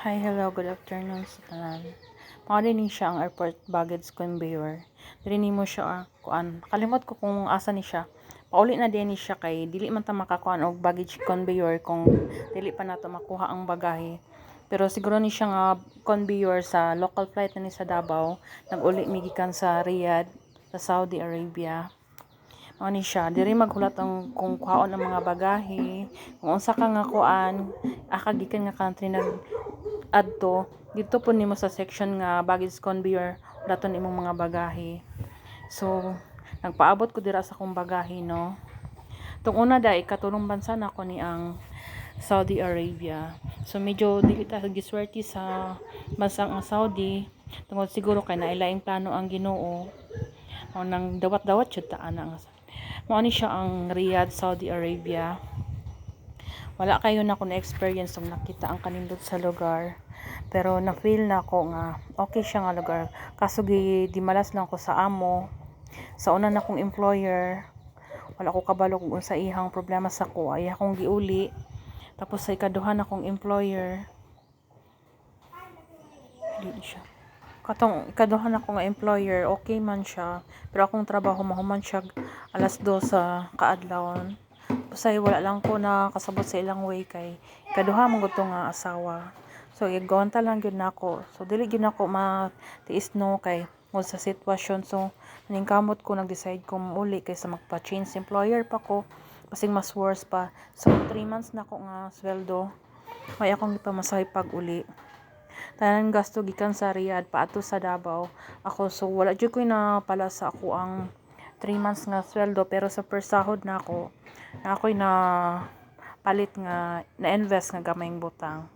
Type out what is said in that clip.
Hi, hello, good afternoon sa tanan. Mao din siya ang airport baggage conveyor. Dili nimo siya kuan. Kalimot ko kung asa ni siya. Pauli na din ni siya kay dili man ta makakuan og baggage conveyor kung dili pa nato makuha ang bagahe. Pero siguro ni siya nga conveyor sa local flight na ni sa Davao, nag-uli migikan sa Riyadh sa Saudi Arabia. Mao ni siya, diri maghulat ang kung kuhaon ang mga bagahe, kung unsa ka nga kuan, gikan nga country adto dito po nimo sa section nga baggage conveyor daton imong mga bagahe. So nagpaabot ko dira sa akong bagahe, no. Tung una dai katulong bansa na ko ni ang Saudi Arabia. So medyo dili ta giswerte sa bansang ang Saudi tungod siguro kay nailaing plano ang Ginoo o nang dawat-dawat jud ta ana nga. Mao ni siya ang Riyadh, Saudi Arabia. Wala kayo na ko na experience kung nakita ang kanindot sa lugar, pero na feel na ko nga okay siya nga lugar. Kaso di malas lang ko sa amo sa una na kong employer. Wala ko kabalo kung sa ihang problema sa ko, ay akong giuli. Tapos sa ikaduha na kong employer, dili siya katong ikaduha na ko nga employer, okay man siya, pero akong trabaho mahuman siya alas 2 sa kaadlawon. Pasay wala lang ko na kasabot sa ilang way kay ikaduha man gud nga asawa. So igawanta lang gyud nako. So dili gyud nako matiis, no, kay ngod sa sitwasyon. So ningkamot ko nag-decide ko uli kaysa magpa-change employer pa ko, basig mas worse pa. So 3 months na ko nga sweldo, may akong ipamasahe pag uli. Tanan gasto gikan sa Riyadh paadto sa Davao ako. So wala jud ko na pala sa ako ang 3 months nga sweldo, pero sa first sahod na ako na ako'y na palit nga na invest nga gamayng butang.